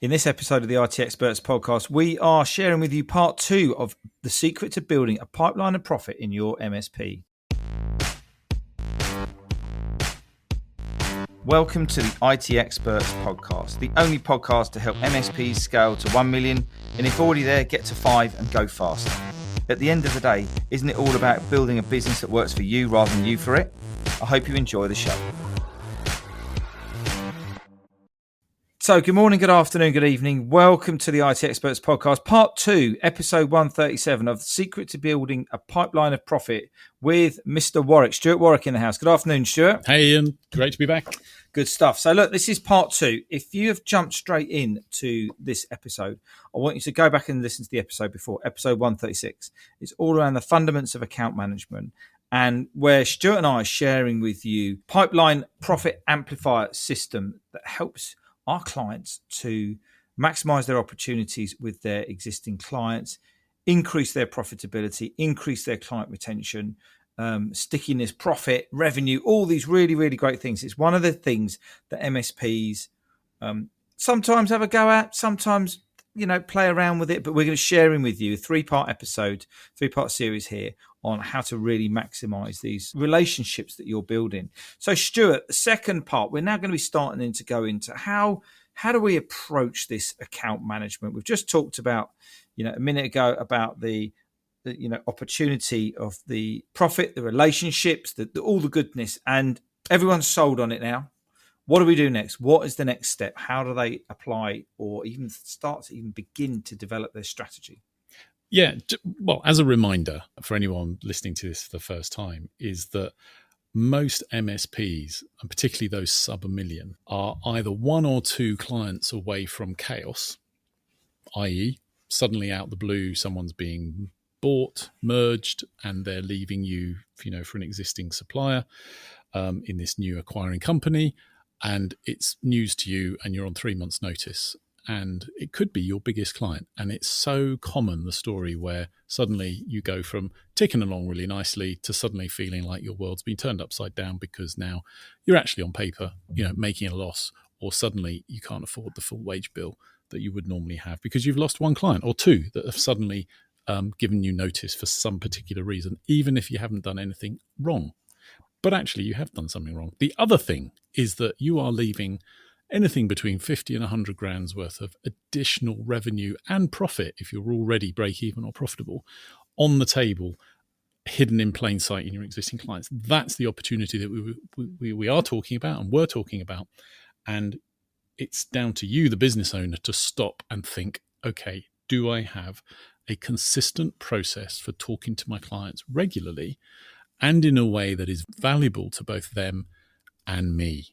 In this episode of the IT Experts podcast, we are sharing with you part 2 of the secret to building a pipeline of profit in your MSP. Welcome to the IT Experts podcast, the only podcast to help MSPs scale to 1 million, and if already there, get to 5 and go faster. At the end of the day, isn't it all about building a business that works for you rather than you for it? I hope you enjoy the show. So good morning, good afternoon, good evening. Welcome to the IT Experts podcast, part 2, episode 137 of the secret to building a pipeline of profit with Mr. Warwick, Stuart Warwick in the house. Good afternoon, Stuart. Hey, Ian. Great to be back. Good stuff. So look, this is part 2. If you have jumped straight in to this episode, I want you to go back and listen to the episode before, episode 136. It's all around the fundamentals of account management, and where Stuart and I are sharing with you pipeline profit amplifier system that helps our clients to maximize their opportunities with their existing clients, increase their profitability, increase their client retention, stickiness, profit, revenue, all these really, really great things. It's one of the things that MSPs sometimes have a go at, sometimes, play around with it, but we're going to sharing with you a 3-part series here on how to really maximize these relationships that you're building. So Stuart, the second part, we're now going to be starting to go into how do we approach this account management? We've just talked about, a minute ago about the opportunity of the profit, the relationships, all the goodness, and everyone's sold on it now. What do we do next? What is the next step? How do they apply or even start to even begin to develop their strategy? Yeah, well, as a reminder for anyone listening to this for the first time, is that most MSPs, and particularly those sub $1 million, are either 1 or 2 clients away from chaos, i.e. suddenly out the blue, someone's being bought, merged, and they're leaving you, for an existing supplier in this new acquiring company, and it's news to you and you're on 3 months' notice. And it could be your biggest client. And it's so common, the story where suddenly you go from ticking along really nicely to suddenly feeling like your world's been turned upside down because now you're actually on paper, making a loss, or suddenly you can't afford the full wage bill that you would normally have because you've lost 1 client or 2 that have suddenly given you notice for some particular reason, even if you haven't done anything wrong. But actually you have done something wrong. The other thing is that you are leaving anything between 50 and 100 grand's worth of additional revenue and profit, if you're already break even or profitable, on the table, hidden in plain sight in your existing clients. That's the opportunity that we are talking about and we're talking about. And it's down to you, the business owner, to stop and think, okay, do I have a consistent process for talking to my clients regularly and in a way that is valuable to both them and me?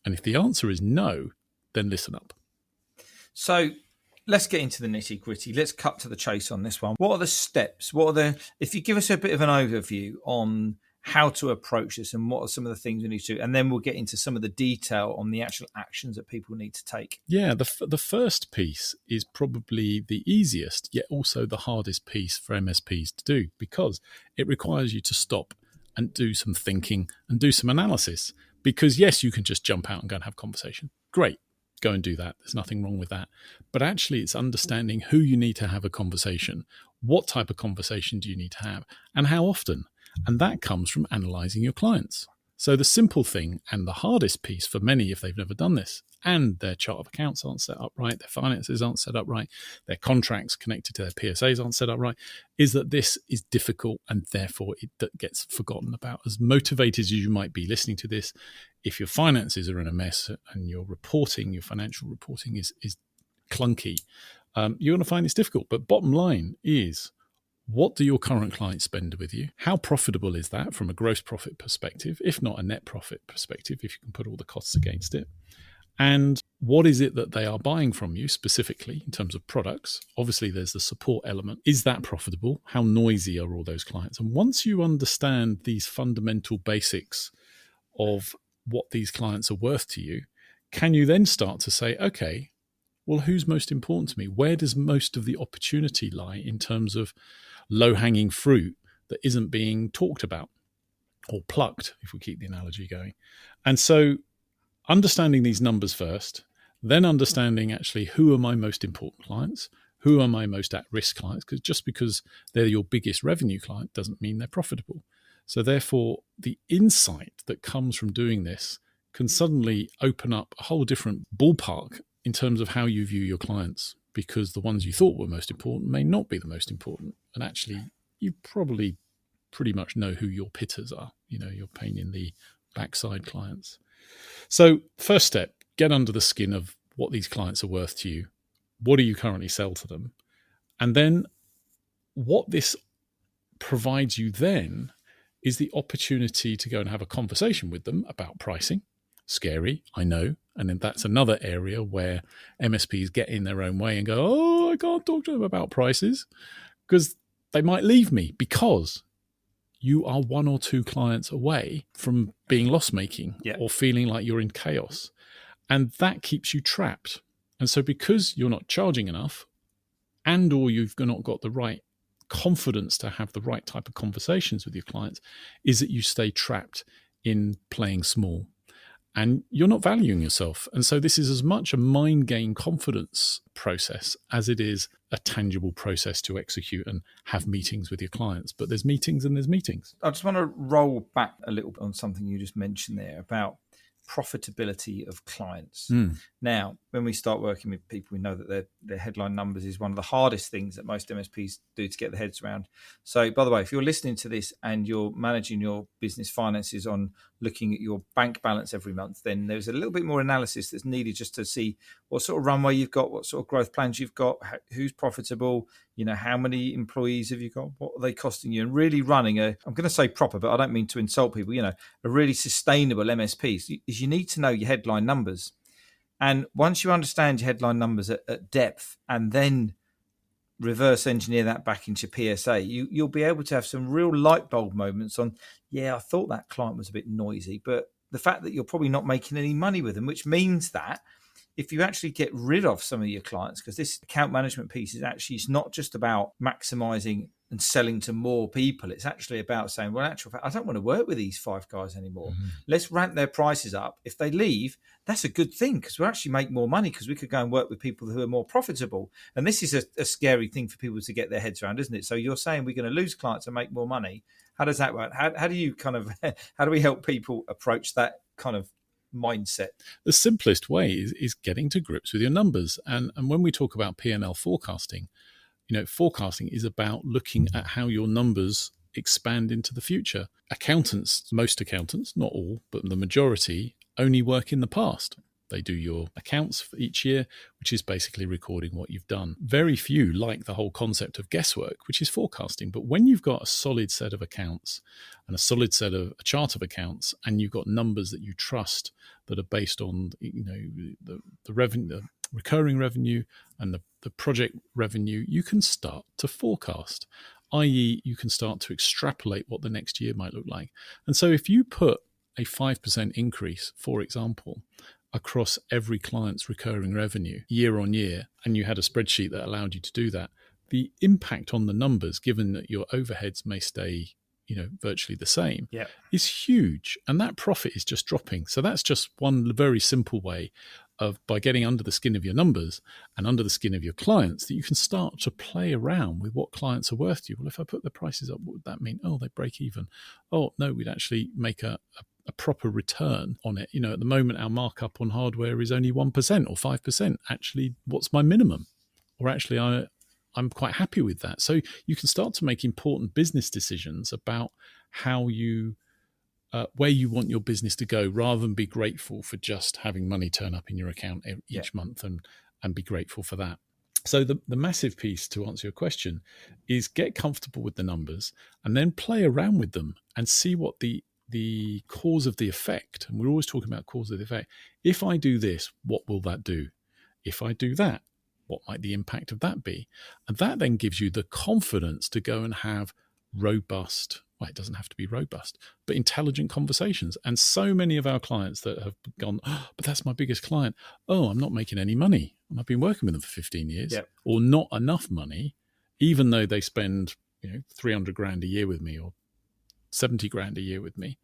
And if the answer is no, then listen up. So let's get into the nitty gritty. Let's cut to the chase on this one. What are the steps? If you give us a bit of an overview on how to approach this and what are some of the things we need to do, and then we'll get into some of the detail on the actual actions that people need to take. Yeah, the first piece is probably the easiest, yet also the hardest piece for MSPs to do, because it requires you to stop and do some thinking and do some analysis. Because yes, you can just jump out and go and have a conversation. Great, go and do that. There's nothing wrong with that. But actually, it's understanding who you need to have a conversation, what type of conversation do you need to have, and how often. And that comes from analysing your clients. So the simple thing and the hardest piece for many, if they've never done this, and their chart of accounts aren't set up right, their finances aren't set up right, their contracts connected to their PSAs aren't set up right, is that this is difficult and therefore it gets forgotten about. As motivated as you might be listening to this, if your finances are in a mess and your financial reporting is clunky, you're going to find this difficult. But bottom line is, what do your current clients spend with you? How profitable is that from a gross profit perspective, if not a net profit perspective, if you can put all the costs against it? And what is it that they are buying from you specifically in terms of products? Obviously, there's the support element. Is that profitable? How noisy are all those clients? And once you understand these fundamental basics of what these clients are worth to you, can you then start to say, okay, well, who's most important to me? Where does most of the opportunity lie in terms of low-hanging fruit that isn't being talked about or plucked, if we keep the analogy going? And so understanding these numbers first, then understanding actually who are my most important clients, who are my most at-risk clients, because just because they're your biggest revenue client doesn't mean they're profitable. So therefore, the insight that comes from doing this can suddenly open up a whole different ballpark in terms of how you view your clients, because the ones you thought were most important may not be the most important. And actually, you probably pretty much know who your pitters are, your pain in the backside clients. So first step, get under the skin of what these clients are worth to you. What do you currently sell to them? And then what this provides you then is the opportunity to go and have a conversation with them about pricing. Scary, I know. And then that's another area where MSPs get in their own way and go, oh, I can't talk to them about prices because they might leave me, because you are one or two clients away from being loss-making or feeling like you're in chaos. And that keeps you trapped. And so because you're not charging enough, and or you've not got the right confidence to have the right type of conversations with your clients, is that you stay trapped in playing small and you're not valuing yourself. And so this is as much a mind game confidence process as it is a tangible process to execute and have meetings with your clients. But there's meetings and there's meetings. I just want to roll back a little bit on something you just mentioned there about profitability of clients. Now, when we start working with people, we know that their headline numbers is one of the hardest things that most MSPs do to get their heads around. So, by the way, if you're listening to this and you're managing your business finances on looking at your bank balance every month, then there's a little bit more analysis that's needed just to see what sort of runway you've got, what sort of growth plans you've got, who's profitable, how many employees have you got, what are they costing you, and really running I'm going to say proper, but I don't mean to insult people, a really sustainable MSP is you need to know your headline numbers. And once you understand your headline numbers at depth and then reverse engineer that back into PSA, you'll be able to have some real light bulb moments on, I thought that client was a bit noisy, but the fact that you're probably not making any money with them, which means that if you actually get rid of some of your clients, because this account management piece is actually, it's not just about maximizing and selling to more people. It's actually about saying, well, in actual fact, I don't want to work with these 5 guys anymore. Let's ramp their prices up. If they leave, that's a good thing, because we'll actually make more money because we could go and work with people who are more profitable. And this is a scary thing for people to get their heads around, isn't it? So you're saying we're going to lose clients and make more money. How does that work? How do you how do we help people approach that kind of mindset? The simplest way is getting to grips with your numbers. And when we talk about P&L forecasting, forecasting is about looking at how your numbers expand into the future. Most accountants, not all, but the majority, only work in the past. They do your accounts for each year, which is basically recording what you've done. Very few like the whole concept of guesswork, which is forecasting. But when you've got a solid set of accounts and a chart of accounts, and you've got numbers that you trust that are based on the revenue, the recurring revenue and the project revenue, you can start to forecast, i.e. you can start to extrapolate what the next year might look like. And so if you put a 5% increase, for example, across every client's recurring revenue year on year, and you had a spreadsheet that allowed you to do that, the impact on the numbers, given that your overheads may stay virtually the same, is huge. And that profit is just dropping. So that's just one very simple way of, by getting under the skin of your numbers and under the skin of your clients, that you can start to play around with what clients are worth to you. Well, if I put the prices up, what would that mean? Oh, they break even. Oh, no, we'd actually make a proper return on it. At the moment, our markup on hardware is only 1% or 5%. Actually, what's my minimum? Or actually, I'm quite happy with that. So you can start to make important business decisions about how where you want your business to go, rather than be grateful for just having money turn up in your account each month and be grateful for that. So the massive piece, to answer your question, is get comfortable with the numbers and then play around with them and see what the cause of the effect, and we're always talking about cause of the effect. If I do this, what will that do? If I do that, what might the impact of that be? And that then gives you the confidence to go and have robust, well, it doesn't have to be robust, but intelligent conversations. And so many of our clients that have gone, oh, but that's my biggest client. Oh, I'm not making any money. And I've been working with them for 15 years, or not enough money, even though they spend 300 grand a year with me or 70 grand a year with me.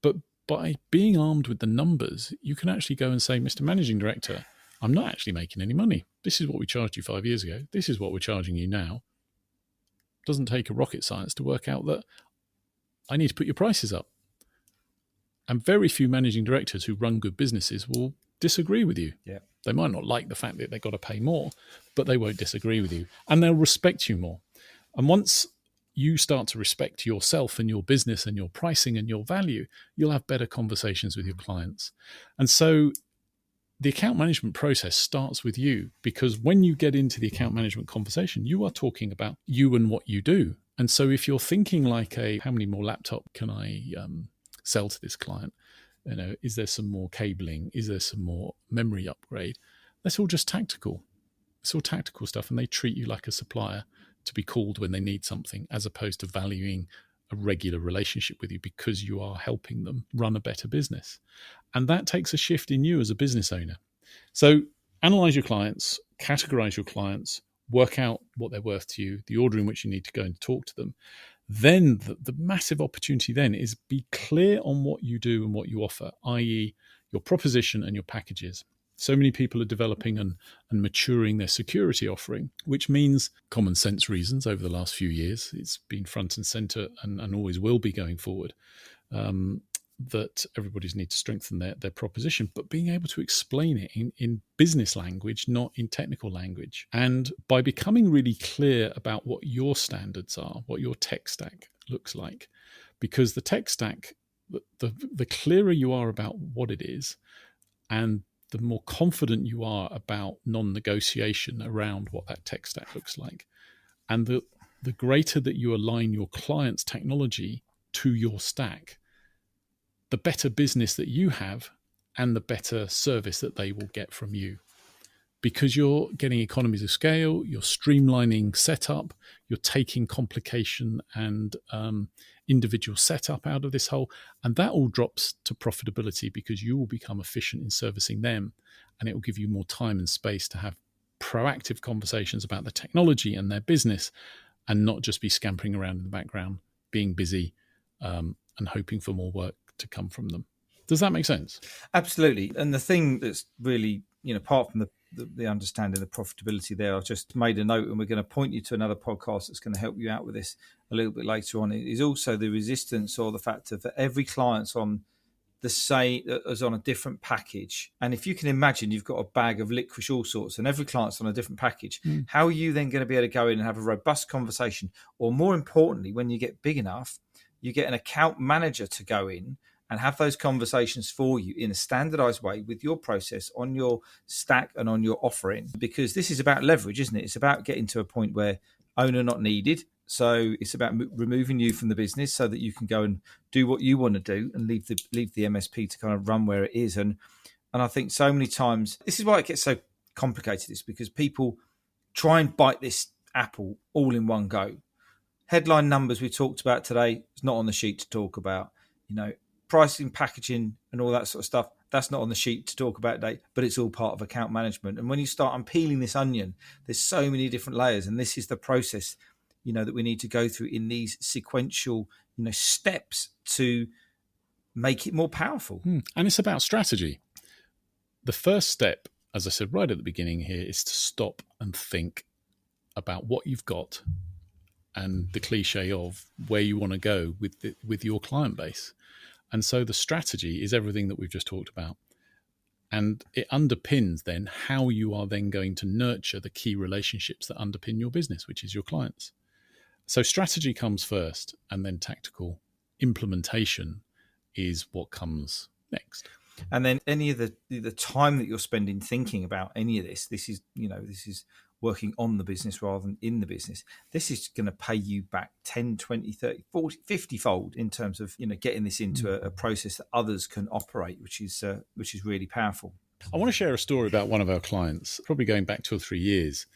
But by being armed with the numbers, you can actually go and say, Mr. Managing Director, I'm not actually making any money. This is what we charged you 5 years ago. This is what we're charging you now. Doesn't take a rocket science to work out that I need to put your prices up. And very few managing directors who run good businesses will disagree with you. Yeah. They might not like the fact that they've got to pay more, but they won't disagree with you. And they'll respect you more. And once you start to respect yourself and your business and your pricing and your value, you'll have better conversations with your clients. And so the account management process starts with you, because when you get into the account management conversation, you are talking about you and what you do. And so if you're thinking like how many more laptop can I sell to this client? Is there some more cabling? Is there some more memory upgrade? That's all just tactical. It's all tactical stuff, and they treat you like a supplier to be called when they need something, as opposed to valuing a regular relationship with you because you are helping them run a better business. And that takes a shift in you as a business owner. So analyze your clients, categorize your clients, work out what they're worth to you, the order in which you need to go and talk to them. Then the massive opportunity then is be clear on what you do and what you offer, i.e. your proposition and your packages. So many people are developing and maturing their security offering, which means common sense reasons over the last few years. It's been front and center and always will be going forward, that everybody's need to strengthen their proposition, but being able to explain it in business language, not in technical language. And by becoming really clear about what your standards are, what your tech stack looks like, because the tech stack, the clearer you are about what it is, and the more confident you are about non-negotiation around what that tech stack looks like, and the greater that you align your client's technology to your stack, the better business that you have and the better service that they will get from you. Because you're getting economies of scale, you're streamlining setup, you're taking complication and individual setup out of this whole, and that all drops to profitability because you will become efficient in servicing them, and it will give you more time and space to have proactive conversations about the technology and their business, and not just be scampering around in the background, being busy and hoping for more work to come from them. Does that make sense? Absolutely. And the thing that's really, apart from the understanding of profitability there, I've just made a note, and we're going to point you to another podcast that's going to help you out with this a little bit later on. It is also the resistance, or the fact that every client's on the same, is on a different package. And if you can imagine, you've got a bag of licorice all sorts, and every client's on a different package. How are you then going to be able to go in and have a robust conversation? Or more importantly, when you get big enough, you get an account manager to go in and have those conversations for you in a standardized way with your process on your stack and on your offering. Because this is about leverage, isn't it? It's about getting to a point where owner not needed. So it's about removing you from the business so that you can go and do what you want to do and leave the MSP to kind of run where it is. And I think so many times, this is why it gets so complicated, is because people try and bite this apple all in one go. Headline numbers we talked about today is not on the sheet to talk about. Pricing, packaging, and all that sort of stuff, that's not on the sheet to talk about today, but it's all part of account management. And when you start unpeeling this onion, there's so many different layers, and this is the process, that we need to go through in these sequential, steps to make it more powerful. And it's about strategy. The first step, as I said right at the beginning here, is to stop and think about what you've got and the cliche of where you want to go with your client base. And so the strategy is everything that we've just talked about. And it underpins then how you are then going to nurture the key relationships that underpin your business, which is your clients. So strategy comes first, and then tactical implementation is what comes next. And then any of the time that you're spending thinking about any of this is working on the business rather than in the business. This is going to pay you back 10, 20, 30, 40, 50 fold in terms of, getting this into a process that others can operate, which is really powerful. I want to share a story about one of our clients, probably going back 2 or 3 years.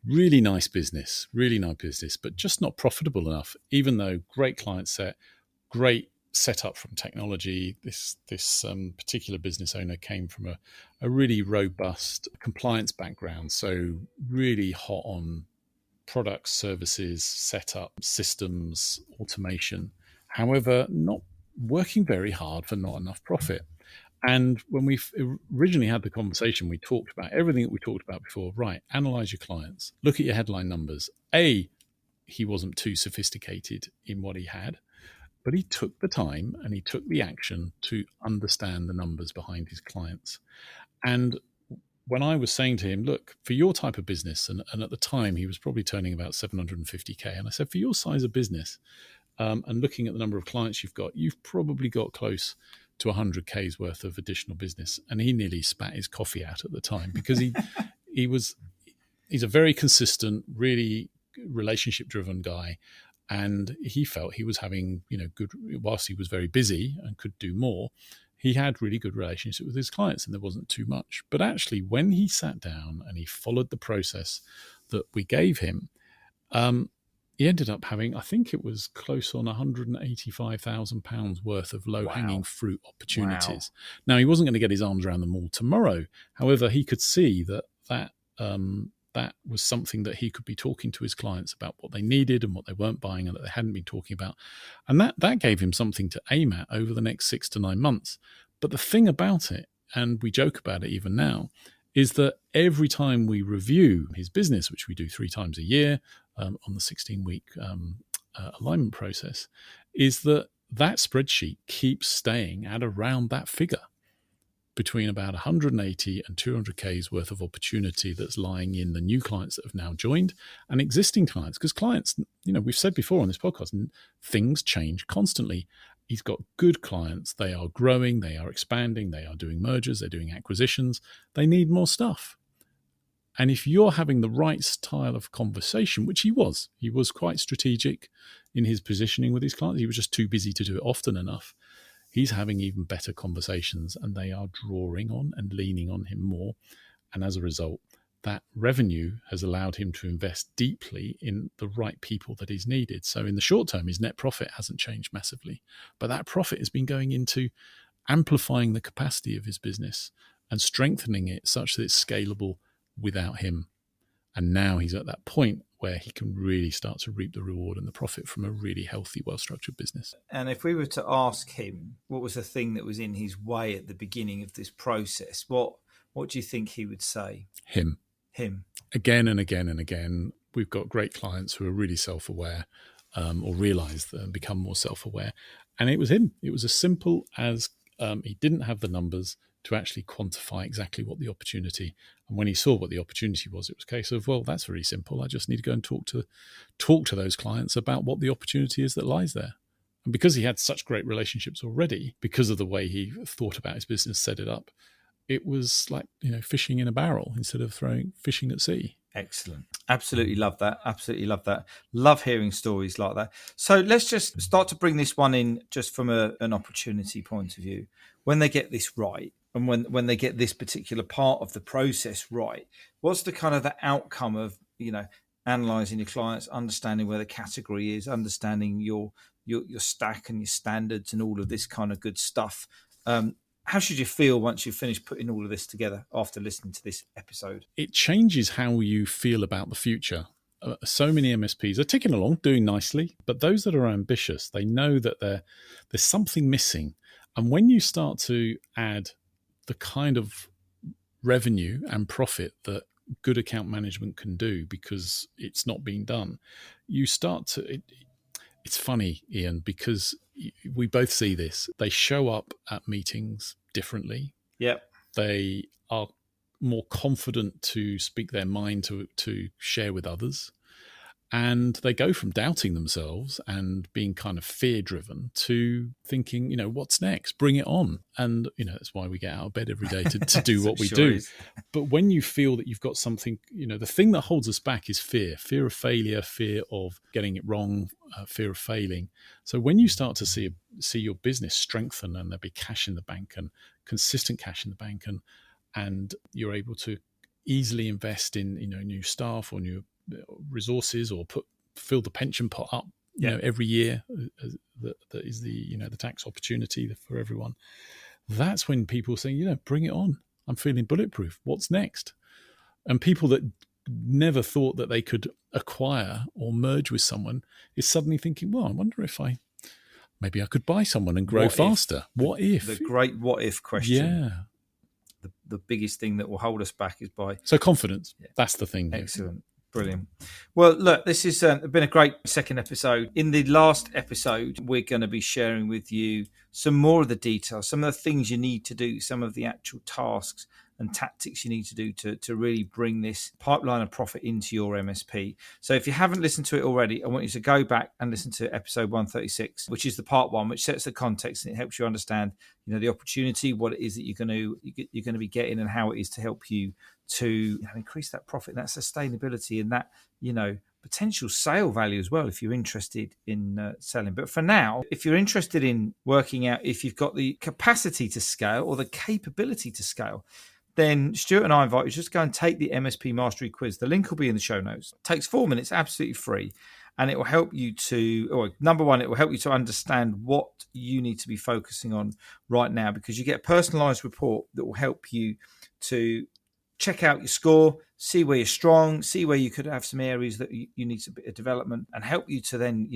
Really nice business, but just not profitable enough, even though great client set, great setup from technology. This particular business owner came from a really robust compliance background, so really hot on products, services, setup, systems, automation. However, not working very hard for not enough profit. And when we originally had the conversation, we talked about everything that we talked about before. Right, analyze your clients, look at your headline numbers. He wasn't too sophisticated in what he had, but he took the time and he took the action to understand the numbers behind his clients. And when I was saying to him, look, for your type of business, and at the time he was probably turning about 750K, and I said, for your size of business, and looking at the number of clients you've probably got close to 100K's worth of additional business. And he nearly spat his coffee out at the time because he's a very consistent, really relationship driven guy. And he felt he was having, good, whilst he was very busy and could do more, he had really good relationships with his clients and there wasn't too much. But actually, when he sat down and he followed the process that we gave him, he ended up having, I think it was close on £185,000 worth of low-hanging fruit opportunities. Wow. Now, he wasn't going to get his arms around them all tomorrow. However, he could see that was something that he could be talking to his clients about what they needed and what they weren't buying and that they hadn't been talking about. And that gave him something to aim at over the next 6 to 9 months. But the thing about it, and we joke about it even now, is that every time we review his business, which we do 3 times a year on the 16-week alignment process, is that spreadsheet keeps staying at around that figure, between about 180 and 200K's worth of opportunity that's lying in the new clients that have now joined and existing clients. Because clients, we've said before on this podcast, things change constantly. He's got good clients. They are growing. They are expanding. They are doing mergers. They're doing acquisitions. They need more stuff. And if you're having the right style of conversation, which he was quite strategic in his positioning with his clients. He was just too busy to do it often enough. He's having even better conversations and they are drawing on and leaning on him more. And as a result, that revenue has allowed him to invest deeply in the right people that he's needed. So in the short term, his net profit hasn't changed massively, but that profit has been going into amplifying the capacity of his business and strengthening it such that it's scalable without him. And now he's at that point where he can really start to reap the reward and the profit from a really healthy, well-structured business. And if we were to ask him what was the thing that was in his way at the beginning of this process, what do you think he would say? Him. Again and again and again, we've got great clients who are really self-aware or realise and become more self-aware. And it was him. It was as simple as he didn't have the numbers to actually quantify exactly what the opportunity. And when he saw what the opportunity was, it was a case of, well, that's very simple. I just need to go and talk to those clients about what the opportunity is that lies there. And because he had such great relationships already, because of the way he thought about his business, set it up, it was like, fishing in a barrel instead of fishing at sea. Excellent. Absolutely love that. Absolutely love that. Love hearing stories like that. So let's just start to bring this one in just from an opportunity point of view. When they get this right, and when they get this particular part of the process right, what's the kind of the outcome of, analysing your clients, understanding where the category is, understanding your stack and your standards and all of this kind of good stuff. How should you feel once you've finished putting all of this together after listening to this episode? It changes how you feel about the future. So many MSPs are ticking along, doing nicely, but those that are ambitious, they know that there's something missing. And when you start to add the kind of revenue and profit that good account management can do because it's not being done, you start to... It's funny, Ian, because we both see this. They show up at meetings differently. Yep. They are more confident to speak their mind, to share with others. And they go from doubting themselves and being kind of fear-driven to thinking, what's next? Bring it on. And, that's why we get out of bed every day to do what we do. But when you feel that you've got something, the thing that holds us back is fear of failure, fear of getting it wrong, fear of failing. So when you start to see your business strengthen and there be cash in the bank and consistent cash in the bank and you're able to easily invest in, new staff or new resources or fill the pension pot up every year, that is the tax opportunity for everyone. That's when people say, bring it on, I'm feeling bulletproof, what's next? And people that never thought that they could acquire or merge with someone is suddenly thinking, well, I wonder if I maybe I could buy someone and grow What if? faster. What if? The great what if question. Yeah. The biggest thing that will hold us back is by... So confidence. Yeah. That's the thing. Excellent. Brilliant. Well, look, this has been a great second episode. In the last episode, we're going to be sharing with you some more of the details, some of the things you need to do, some of the actual tasks and tactics you need to do to really bring this pipeline of profit into your MSP. So if you haven't listened to it already, I want you to go back and listen to episode 136, which is the part one, which sets the context and it helps you understand, the opportunity, what it is that you're going to be getting, and how it is to help you to increase that profit, that sustainability, and that potential sale value as well if you're interested in selling. But for now, if you're interested in working out if you've got the capacity to scale or the capability to scale, then Stuart and I invite you to just go and take the MSP Mastery Quiz. The link will be in the show notes. It takes 4 minutes, absolutely free. And it will help you number one, it will help you to understand what you need to be focusing on right now, because you get a personalized report that will help you to check out your score, see where you're strong, see where you could have some areas that you need a bit of development, and help you to then,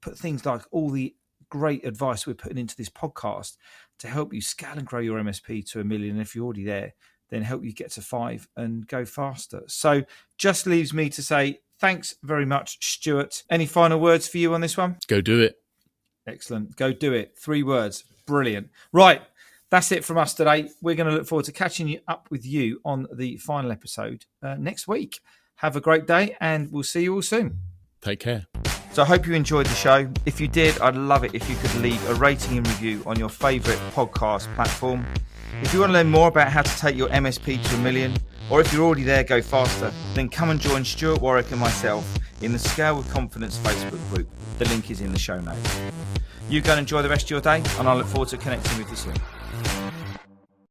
put things like all the great advice we're putting into this podcast to help you scale and grow your MSP to $1 million. And if you're already there, then help you get to 5 and go faster. So just leaves me to say thanks very much, Stuart. Any final words for you on this one? Go do it. Excellent. Go do it. 3 words. Brilliant. Right. That's it from us today. We're going to look forward to catching up with you on the final episode next week. Have a great day, and we'll see you all soon. Take care. So I hope you enjoyed the show. If you did, I'd love it if you could leave a rating and review on your favourite podcast platform. If you want to learn more about how to take your MSP to $1 million, or if you're already there, go faster, then come and join Stuart Warwick and myself in the Scale with Confidence Facebook group. The link is in the show notes. You go and enjoy the rest of your day, and I look forward to connecting with you soon.